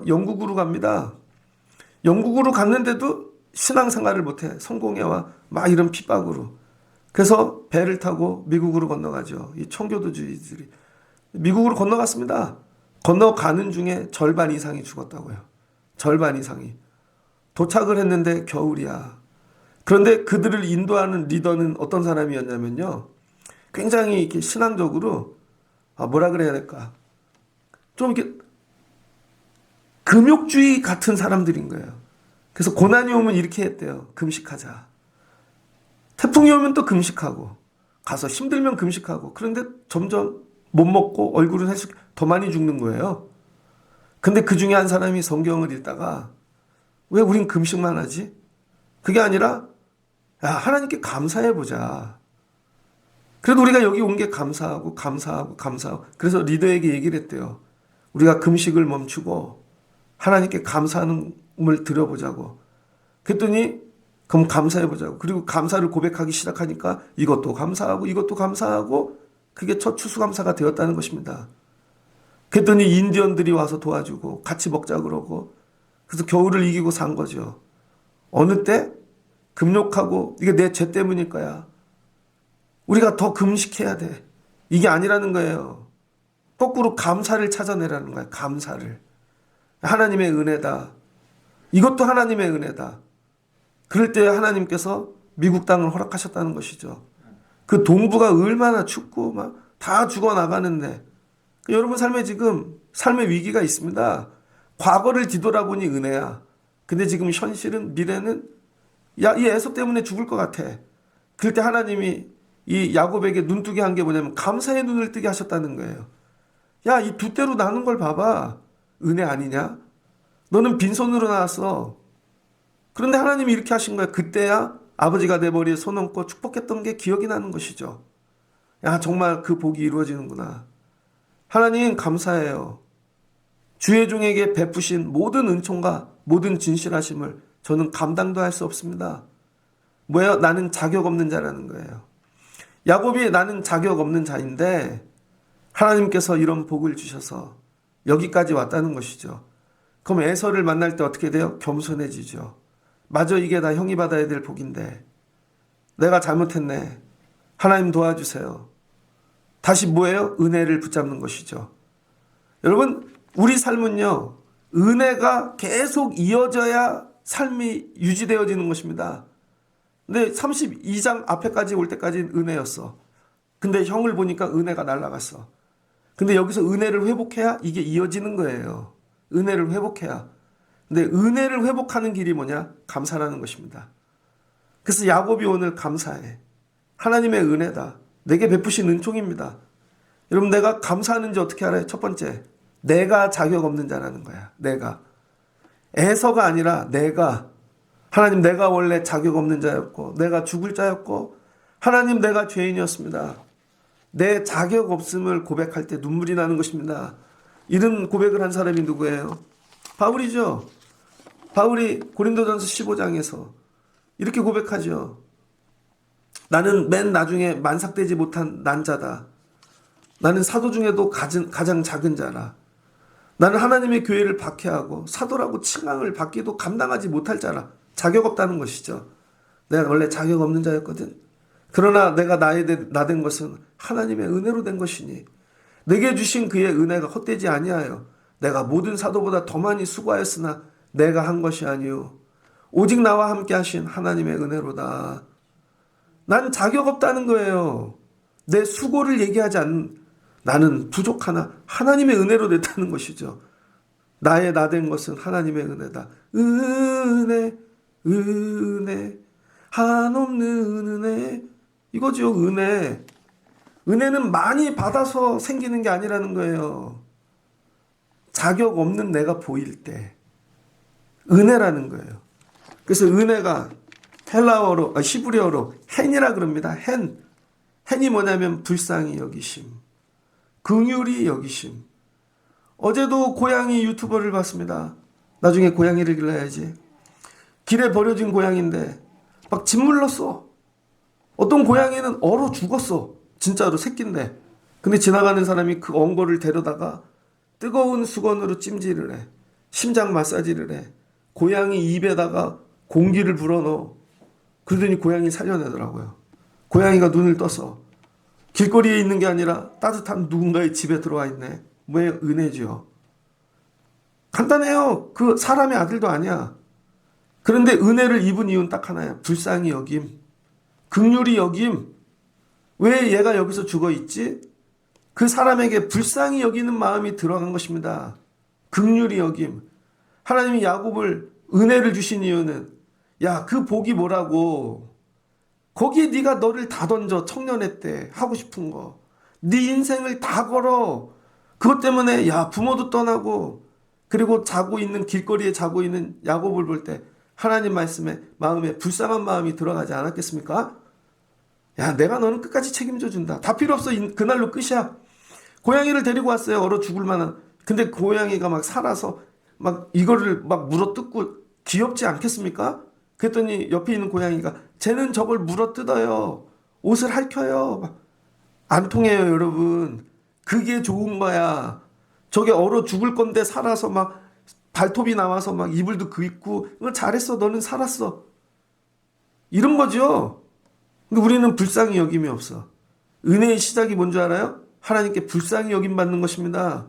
영국으로 갑니다. 영국으로 갔는데도 신앙생활을 못해. 성공회와 막 이런 핍박으로. 그래서 배를 타고 미국으로 건너가죠. 이 청교도주의들이 미국으로 건너갔습니다. 건너가는 중에 절반 이상이 죽었다고요. 절반 이상이. 도착을 했는데 겨울이야. 그런데 그들을 인도하는 리더는 어떤 사람이었냐면요, 굉장히 이렇게 신앙적으로 뭐라 그래야 될까, 좀 이렇게 금욕주의 같은 사람들인 거예요. 그래서 고난이 오면 이렇게 했대요. 금식하자. 태풍이 오면 또 금식하고, 가서 힘들면 금식하고. 그런데 점점 못 먹고 얼굴은 해서 더 많이 죽는 거예요. 근데 그 중에 한 사람이 성경을 읽다가 왜 우린 금식만 하지? 그게 아니라 야, 하나님께 감사해보자. 그래도 우리가 여기 온 게 감사하고 감사하고 감사하고. 그래서 리더에게 얘기를 했대요. 우리가 금식을 멈추고 하나님께 감사하는 을 드려보자고. 그랬더니 그럼 감사해보자고. 그리고 감사를 고백하기 시작하니까 이것도 감사하고 이것도 감사하고, 그게 첫 추수감사가 되었다는 것입니다. 그랬더니 인디언들이 와서 도와주고 같이 먹자 그러고, 그래서 겨울을 이기고 산 거죠. 어느 때 금욕하고 이게 내 죄 때문일 거야. 우리가 더 금식해야 돼. 이게 아니라는 거예요. 거꾸로 감사를 찾아내라는 거야. 감사를. 하나님의 은혜다. 이것도 하나님의 은혜다. 그럴 때 하나님께서 미국 땅을 허락하셨다는 것이죠. 그 동부가 얼마나 춥고 막 다 죽어나가는데, 여러분 삶에 지금 삶의 위기가 있습니다. 과거를 뒤돌아보니 은혜야. 근데 지금 현실은, 미래는 야, 이 에서 때문에 죽을 것 같아. 그럴 때 하나님이 이 야곱에게 눈뜨게 한 게 뭐냐면 감사의 눈을 뜨게 하셨다는 거예요. 야, 이 두 때로 나눈 걸 봐봐. 은혜 아니냐? 너는 빈손으로 나왔어. 그런데 하나님이 이렇게 하신 거야. 그때야 아버지가 내 머리에 손 얹고 축복했던 게 기억이 나는 것이죠. 야, 정말 그 복이 이루어지는구나. 하나님 감사해요. 주의 종에게 베푸신 모든 은총과 모든 진실하심을 저는 감당도 할 수 없습니다. 뭐예요? 나는 자격 없는 자라는 거예요. 야곱이 나는 자격 없는 자인데 하나님께서 이런 복을 주셔서 여기까지 왔다는 것이죠. 그럼 에서를 만날 때 어떻게 돼요? 겸손해지죠. 맞아, 이게 다 형이 받아야 될 복인데 내가 잘못했네. 하나님 도와주세요. 다시 뭐예요? 은혜를 붙잡는 것이죠. 여러분, 우리 삶은요, 은혜가 계속 이어져야 삶이 유지되어지는 것입니다. 근데 32장 앞에까지 올 때까지는 은혜였어. 근데 형을 보니까 은혜가 날아갔어. 근데 여기서 은혜를 회복해야 이게 이어지는 거예요. 은혜를 회복해야. 근데 은혜를 회복하는 길이 뭐냐? 감사라는 것입니다. 그래서 야곱이 오늘 감사해. 하나님의 은혜다. 내게 베푸신 은총입니다. 여러분, 내가 감사하는지 어떻게 알아요? 첫 번째, 내가 자격 없는 자라는 거야. 내가. 에서가 아니라 내가. 하나님, 내가 원래 자격 없는 자였고 내가 죽을 자였고 하나님, 내가 죄인이었습니다. 내 자격 없음을 고백할 때 눈물이 나는 것입니다. 이런 고백을 한 사람이 누구예요? 바울이죠. 바울이 고린도전서 15장에서 이렇게 고백하죠. 나는 맨 나중에 만삭되지 못한 난자다. 나는 사도 중에도 가장 작은 자라. 나는 하나님의 교회를 박해하고 사도라고 칭함을 받기도 감당하지 못할 자라. 자격 없다는 것이죠. 내가 원래 자격 없는 자였거든. 그러나 내가 나된 것은 하나님의 은혜로 된 것이니 내게 주신 그의 은혜가 헛되지 아니하여 내가 모든 사도보다 더 많이 수고하였으나 내가 한 것이 아니요 오직 나와 함께 하신 하나님의 은혜로다. 난 자격 없다는 거예요. 내 수고를 얘기하지 않는 나는 부족하나 하나님의 은혜로 됐다는 것이죠. 나된 것은 하나님의 은혜다. 은혜 한없는 은혜 이거죠. 은혜는 많이 받아서 생기는 게 아니라는 거예요. 자격 없는 내가 보일 때 은혜라는 거예요. 그래서 은혜가 헬라어로 히브리어로 헨이라 그럽니다. 헨이 뭐냐면 불쌍히 여기심, 긍휼히 여기심. 어제도 고양이 유튜버를 봤습니다. 나중에 고양이를 길러야지. 길에 버려진 고양이인데 막 짓물렀어. 어떤 고양이는 얼어 죽었어. 진짜로 새끼인데. 근데 지나가는 사람이 그 엉거를 데려다가 뜨거운 수건으로 찜질을 해. 심장 마사지를 해. 고양이 입에다가 공기를 불어넣어. 그러더니 고양이 살려내더라고요. 고양이가 눈을 떠서 길거리에 있는 게 아니라 따뜻한 누군가의 집에 들어와 있네. 왜 은혜지요? 간단해요. 그 사람의 아들도 아니야. 그런데 은혜를 입은 이유는 딱 하나야. 불쌍히 여김. 긍휼히 여김. 왜 얘가 여기서 죽어 있지? 그 사람에게 불쌍히 여기는 마음이 들어간 것입니다. 긍휼히 여김. 하나님이 야곱을 은혜를 주신 이유는 야, 그 복이 뭐라고? 거기에 네가 너를 다 던져. 청년회 때 하고 싶은 거. 네 인생을 다 걸어. 그것 때문에 야, 부모도 떠나고 그리고 길거리에 자고 있는 야곱을 볼 때 하나님 말씀에 마음에 불쌍한 마음이 들어가지 않았겠습니까? 야, 내가 너는 끝까지 책임져 준다. 다 필요 없어. 그날로 끝이야. 고양이를 데리고 왔어요. 얼어 죽을 만한. 근데 고양이가 막 살아서 막 이거를 막 물어뜯고 귀엽지 않겠습니까? 그랬더니 옆에 있는 고양이가 쟤는 저걸 물어뜯어요. 옷을 핥혀요. 안 통해요, 여러분. 그게 좋은 거야. 저게 얼어 죽을 건데 살아서 막 발톱이 나와서 막 이불도 긁고 잘했어. 너는 살았어. 이런 거죠. 근데 우리는 불쌍히 여김이 없어. 은혜의 시작이 뭔지 알아요? 하나님께 불쌍히 여김 받는 것입니다.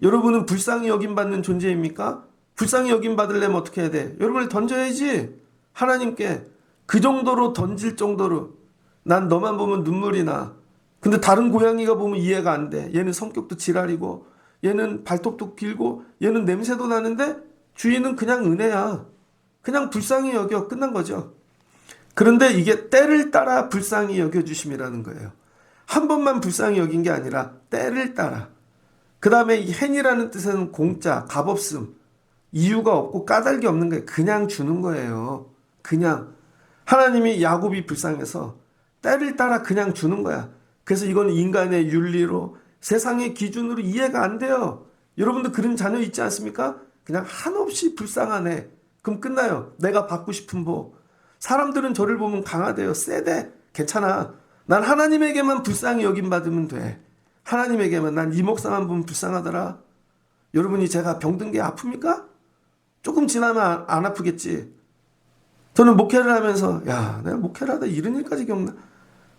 여러분은 불쌍히 여김 받는 존재입니까? 불쌍히 여김 받으려면 어떻게 해야 돼? 여러분을 던져야지. 하나님께 그 정도로 던질 정도로 난 너만 보면 눈물이 나. 근데 다른 고양이가 보면 이해가 안 돼. 얘는 성격도 지랄이고 얘는 발톱도 길고 얘는 냄새도 나는데 주인은 그냥 은혜야. 그냥 불쌍히 여겨. 끝난 거죠. 그런데 이게 때를 따라 불쌍히 여겨주심이라는 거예요. 한 번만 불쌍히 여긴 게 아니라 때를 따라. 그 다음에 이 헨이라는 뜻은 공짜, 값없음, 이유가 없고 까닭이 없는 거예요. 그냥 주는 거예요. 그냥. 하나님이 야곱이 불쌍해서 때를 따라 그냥 주는 거야. 그래서 이건 인간의 윤리로 세상의 기준으로 이해가 안 돼요. 여러분도 그런 자녀 있지 않습니까? 그냥 한없이 불쌍하네. 그럼 끝나요. 내가 받고 싶은 복. 사람들은 저를 보면 강하대요. 세대. 괜찮아. 난 하나님에게만 불쌍히 여김 받으면 돼. 하나님에게만. 난 이 목사만 보면 불쌍하더라. 여러분이 제가 병든 게 아픕니까? 조금 지나면 안 아프겠지. 저는 목회를 하면서 야, 내가 목회를 하다 이런 일까지 겪나?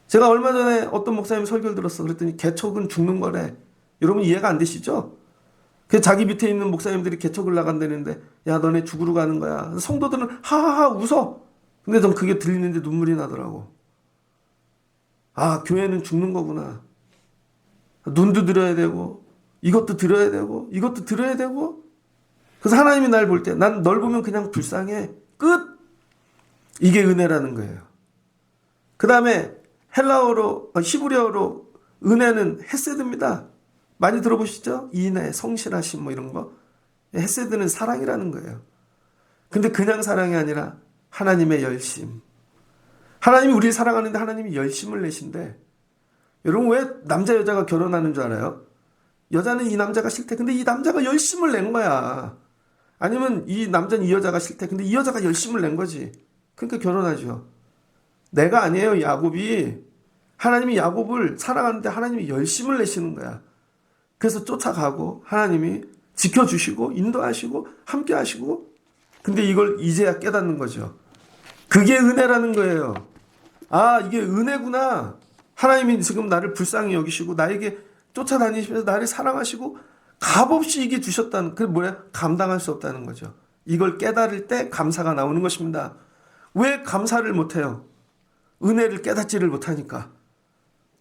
제가 얼마 전에 어떤 목사님 설교를 들었어. 그랬더니 개척은 죽는 거래. 여러분 이해가 안 되시죠? 그 자기 밑에 있는 목사님들이 개척을 나간다는데 야, 너네 죽으러 가는 거야. 성도들은 하하하 웃어. 근데 전 그게 들리는데 눈물이 나더라고. 아, 교회는 죽는 거구나. 눈도 들어야 되고 이것도 들어야 되고 이것도 들어야 되고. 그래서 하나님이 날 볼 때 난 널 보면 그냥 불쌍해. 끝. 이게 은혜라는 거예요. 그 다음에 히브리어로 은혜는 헤세드입니다. 많이 들어보시죠? 인애, 성실하심 뭐 이런 거. 헤세드는 사랑이라는 거예요. 근데 그냥 사랑이 아니라 하나님의 열심. 하나님이 우리를 사랑하는데 하나님이 열심을 내신대. 여러분 왜 남자 여자가 결혼하는 줄 알아요? 여자는 이 남자가 싫대. 근데 이 남자가 열심을 낸 거야. 아니면 이 남자는 이 여자가 싫대. 근데 이 여자가 열심을 낸 거지. 그러니까 결혼하죠. 내가 아니에요, 야곱이. 하나님이 야곱을 사랑하는데 하나님이 열심을 내시는 거야. 그래서 쫓아가고 하나님이 지켜주시고 인도하시고 함께 하시고, 근데 이걸 이제야 깨닫는 거죠. 그게 은혜라는 거예요. 아, 이게 은혜구나. 하나님이 지금 나를 불쌍히 여기시고 나에게 쫓아다니시면서 나를 사랑하시고 값없이 이게 주셨다는, 그게 뭐야? 감당할 수 없다는 거죠. 이걸 깨달을 때 감사가 나오는 것입니다. 왜 감사를 못해요? 은혜를 깨닫지를 못하니까.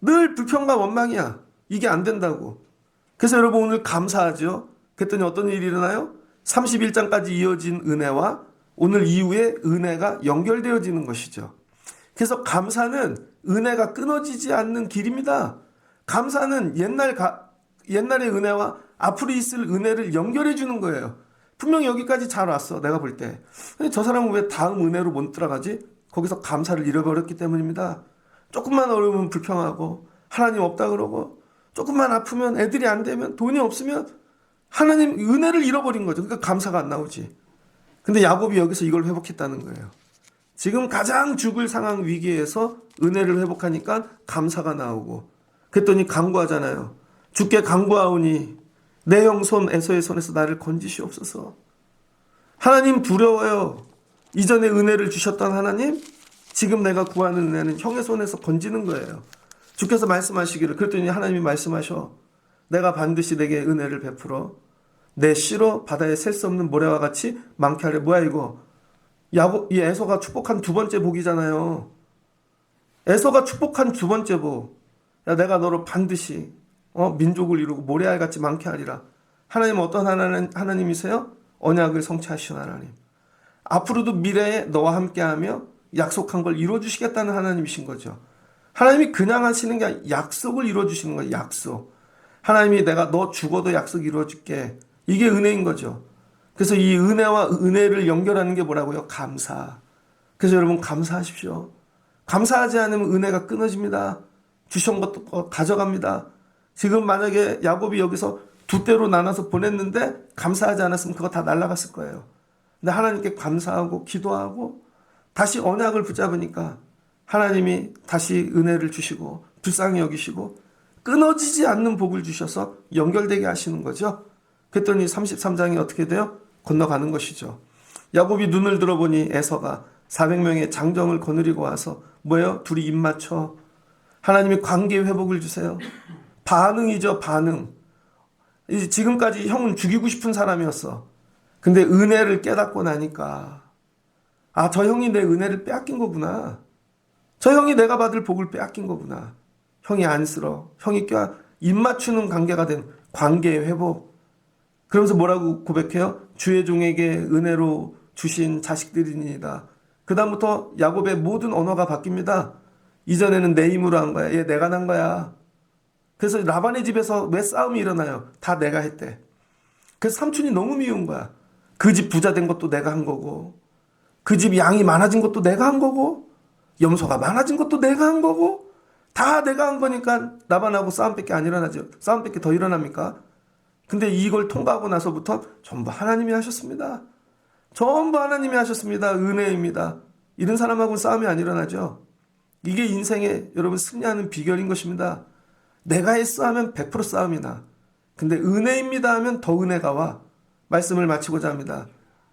늘 불평과 원망이야. 이게 안 된다고. 그래서 여러분 오늘 감사하죠. 그랬더니 어떤 일이 일어나요? 31장까지 이어진 은혜와 오늘 이후에 은혜가 연결되어지는 것이죠. 그래서 감사는 은혜가 끊어지지 않는 길입니다. 감사는 옛날의 은혜와 앞으로 있을 은혜를 연결해 주는 거예요. 분명히 여기까지 잘 왔어, 내가 볼 때. 근데 저 사람은 왜 다음 은혜로 못 들어가지? 거기서 감사를 잃어버렸기 때문입니다. 조금만 어려우면 불평하고 하나님 없다 그러고, 조금만 아프면, 애들이 안 되면, 돈이 없으면 하나님 은혜를 잃어버린 거죠. 그러니까 감사가 안 나오지. 근데 야곱이 여기서 이걸 회복했다는 거예요. 지금 가장 죽을 상황 위기에서 은혜를 회복하니까 감사가 나오고, 그랬더니 간구하잖아요. 주께 간구하오니 내 형 손 에서의 손에서 나를 건지시옵소서. 하나님 두려워요. 이전에 은혜를 주셨던 하나님, 지금 내가 구하는 은혜는 형의 손에서 건지는 거예요. 주께서 말씀하시기를, 그랬더니 하나님이 말씀하셔. 내가 반드시 내게 은혜를 베풀어 내 씨로 바다에 셀 수 없는 모래와 같이 많게 하려. 뭐야 이거? 이 에서가 축복한 두 번째 복이잖아요. 에서가 축복한 두 번째 복. 야, 내가 너로 반드시 민족을 이루고 모래알 같이 많게 하리라. 하나님은 어떤 하나님이세요? 언약을 성취하시는 하나님. 앞으로도 미래에 너와 함께하며 약속한 걸 이루어주시겠다는 하나님이신 거죠. 하나님이 그냥 하시는 게 아니라 약속을 이루어주시는 거예요. 약속. 하나님이 내가 너 죽어도 약속 이루어줄게. 이게 은혜인 거죠. 그래서 이 은혜와 은혜를 연결하는 게 뭐라고요? 감사. 그래서 여러분 감사하십시오. 감사하지 않으면 은혜가 끊어집니다. 주신 것도 가져갑니다. 지금 만약에 야곱이 여기서 두 때로 나눠서 보냈는데 감사하지 않았으면 그거 다 날아갔을 거예요. 근데 하나님께 감사하고 기도하고 다시 언약을 붙잡으니까 하나님이 다시 은혜를 주시고 불쌍히 여기시고 끊어지지 않는 복을 주셔서 연결되게 하시는 거죠. 그랬더니 33장이 어떻게 돼요? 건너가는 것이죠. 야곱이 눈을 들어보니 에서가 400명의 장정을 거느리고 와서 뭐예요? 둘이 입 맞춰. 하나님이 관계 회복을 주세요. 반응이죠, 반응. 지금까지 형은 죽이고 싶은 사람이었어. 근데 은혜를 깨닫고 나니까, 아, 저 형이 내 은혜를 빼앗긴 거구나. 저 형이 내가 받을 복을 빼앗긴 거구나. 형이 안쓰러. 형이 입 맞추는 관계가 된 관계의 회복. 그러면서 뭐라고 고백해요? 주의 종에게 은혜로 주신 자식들이니이다. 그 다음부터 야곱의 모든 언어가 바뀝니다. 이전에는 내 힘으로 한 거야. 얘 내가 난 거야. 그래서 라반의 집에서 왜 싸움이 일어나요? 다 내가 했대. 그래서 삼촌이 너무 미운 거야. 그 집 부자 된 것도 내가 한 거고, 그 집 양이 많아진 것도 내가 한 거고, 염소가 많아진 것도 내가 한 거고, 다 내가 한 거니까 라반하고 싸움밖에 안 일어나죠. 싸움밖에 더 일어납니까? 근데 이걸 통과하고 나서부터 전부 하나님이 하셨습니다. 전부 하나님이 하셨습니다. 은혜입니다. 이런 사람하고는 싸움이 안 일어나죠. 이게 인생에 여러분 승리하는 비결인 것입니다. 내가 했어 하면 100% 싸움이 나. 근데 은혜입니다 하면 더 은혜가 와. 말씀을 마치고자 합니다.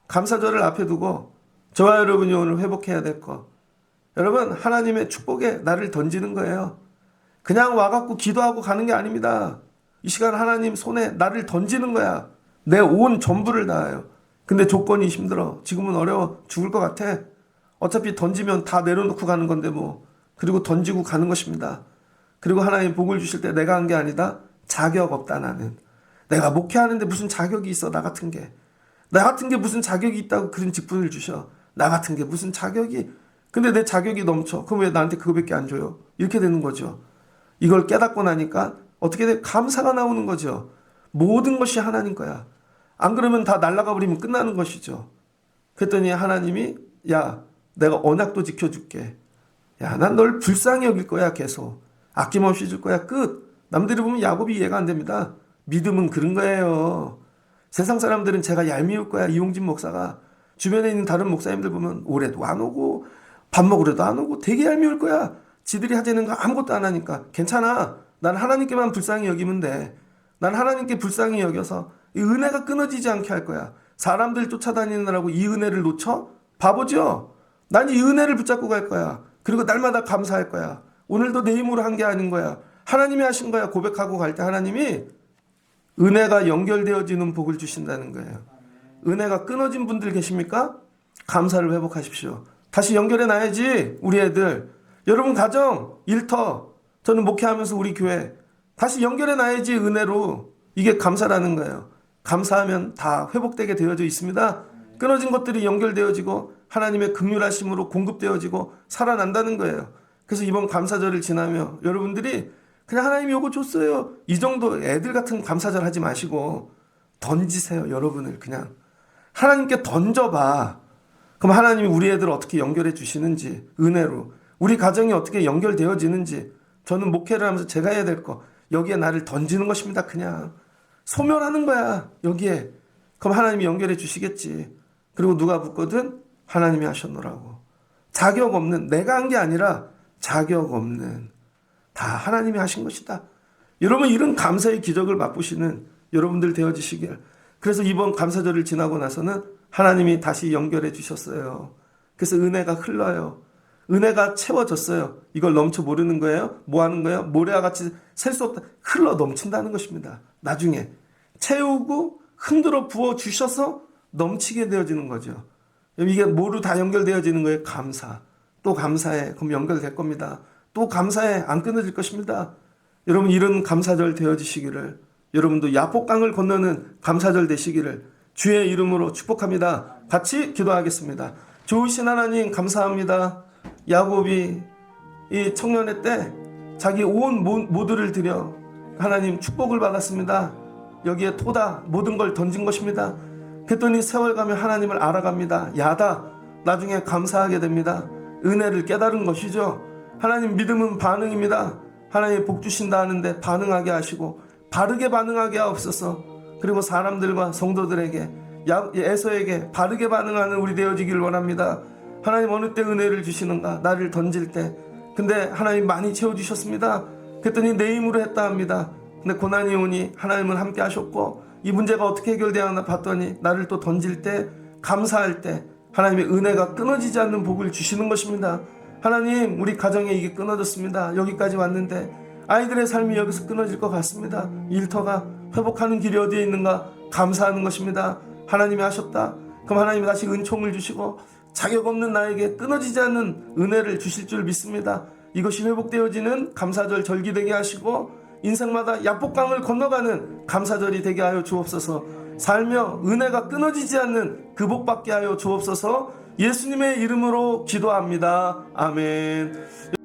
감사절을 앞에 두고 저와 여러분이 오늘 회복해야 될 거. 여러분 하나님의 축복에 나를 던지는 거예요. 그냥 와갖고 기도하고 가는 게 아닙니다. 이 시간 하나님 손에 나를 던지는 거야. 내 온 전부를 다해요. 근데 조건이 힘들어. 지금은 어려워. 죽을 것 같아. 어차피 던지면 다 내려놓고 가는 건데 뭐. 그리고 던지고 가는 것입니다. 그리고 하나님 복을 주실 때 내가 한 게 아니다. 자격 없다 나는. 내가 목회하는데 무슨 자격이 있어 나 같은 게. 나 같은 게 무슨 자격이 있다고 그런 직분을 주셔. 나 같은 게 무슨 자격이. 근데 내 자격이 넘쳐. 그럼 왜 나한테 그거밖에 안 줘요? 이렇게 되는 거죠. 이걸 깨닫고 나니까 어떻게 돼? 감사가 나오는 거죠. 모든 것이 하나님 거야. 안 그러면 다 날아가 버리면 끝나는 것이죠. 그랬더니 하나님이 야 내가 언약도 지켜줄게. 야 난 널 불쌍히 여길 거야 계속. 아낌없이 줄 거야 끝. 남들이 보면 야곱이 이해가 안 됩니다. 믿음은 그런 거예요. 세상 사람들은 제가 얄미울 거야. 이용진 목사가. 주변에 있는 다른 목사님들 보면 올해도 안 오고 밥 먹으러도 안 오고 되게 얄미울 거야. 지들이 하자는 거 아무것도 안 하니까 괜찮아. 난 하나님께만 불쌍히 여기면 돼. 난 하나님께 불쌍히 여겨서 이 은혜가 끊어지지 않게 할 거야. 사람들 쫓아다니느라고 이 은혜를 놓쳐? 바보죠? 난 이 은혜를 붙잡고 갈 거야. 그리고 날마다 감사할 거야. 오늘도 내 힘으로 한 게 아닌 거야. 하나님이 하신 거야. 고백하고 갈 때 하나님이 은혜가 연결되어지는 복을 주신다는 거예요. 은혜가 끊어진 분들 계십니까? 감사를 회복하십시오. 다시 연결해 놔야지 우리 애들. 여러분 가정, 일터, 저는 목회하면서 우리 교회 다시 연결해 놔야지 은혜로. 이게 감사라는 거예요. 감사하면 다 회복되게 되어져 있습니다. 끊어진 것들이 연결되어지고 하나님의 긍휼하심으로 공급되어지고 살아난다는 거예요. 그래서 이번 감사절을 지나며 여러분들이 그냥 하나님이 요거 줬어요. 이 정도 애들 같은 감사절 하지 마시고 던지세요. 여러분을 그냥 하나님께 던져봐. 그럼 하나님이 우리 애들 어떻게 연결해 주시는지 은혜로 우리 가정이 어떻게 연결되어지는지 저는 목회를 하면서 제가 해야 될 거 여기에 나를 던지는 것입니다. 그냥 소멸하는 거야. 여기에. 그럼 하나님이 연결해 주시겠지. 그리고 누가 묻거든 하나님이 하셨노라고. 자격 없는 내가 한 게 아니라 자격 없는 다 하나님이 하신 것이다. 여러분 이런 감사의 기적을 맛보시는 여러분들 되어지시길. 그래서 이번 감사절을 지나고 나서는 하나님이 다시 연결해 주셨어요. 그래서 은혜가 흘러요. 은혜가 채워졌어요. 이걸 넘쳐 모르는 거예요? 뭐 하는 거예요? 모래와 같이 셀 수 없다. 흘러 넘친다는 것입니다. 나중에 채우고 흔들어 부어 주셔서 넘치게 되어지는 거죠. 이게 뭐로 다 연결되어지는 거예요? 감사. 또 감사해. 그럼 연결될 겁니다. 또 감사해. 안 끊어질 것입니다. 여러분 이런 감사절 되어지시기를, 여러분도 야복강을 건너는 감사절 되시기를 주의 이름으로 축복합니다. 같이 기도하겠습니다. 좋으신 하나님 감사합니다. 야곱이 이 청년회 때 자기 온 모두를 들여 하나님 축복을 받았습니다. 여기에 토다 모든 걸 던진 것입니다. 그랬더니 세월 가며 하나님을 알아갑니다. 야다 나중에 감사하게 됩니다. 은혜를 깨달은 것이죠. 하나님 믿음은 반응입니다. 하나님 복 주신다 하는데 반응하게 하시고 바르게 반응하게 하옵소서. 그리고 사람들과 성도들에게 에서에게 바르게 반응하는 우리 되어지길 원합니다. 하나님 어느 때 은혜를 주시는가? 나를 던질 때. 근데 하나님 많이 채워주셨습니다. 그랬더니 내 힘으로 했다 합니다. 근데 고난이 오니 하나님은 함께 하셨고 이 문제가 어떻게 해결되었나 봤더니 나를 또 던질 때 감사할 때 하나님의 은혜가 끊어지지 않는 복을 주시는 것입니다. 하나님 우리 가정에 이게 끊어졌습니다. 여기까지 왔는데 아이들의 삶이 여기서 끊어질 것 같습니다. 일터가 회복하는 길이 어디에 있는가 감사하는 것입니다. 하나님이 하셨다. 그럼 하나님이 다시 은총을 주시고 자격 없는 나에게 끊어지지 않는 은혜를 주실 줄 믿습니다. 이것이 회복되어지는 감사절 절기 되게 하시고 인생마다 야복강을 건너가는 감사절이 되게 하여 주옵소서. 살며 은혜가 끊어지지 않는 그 복 받게 하여 주옵소서. 예수님의 이름으로 기도합니다. 아멘.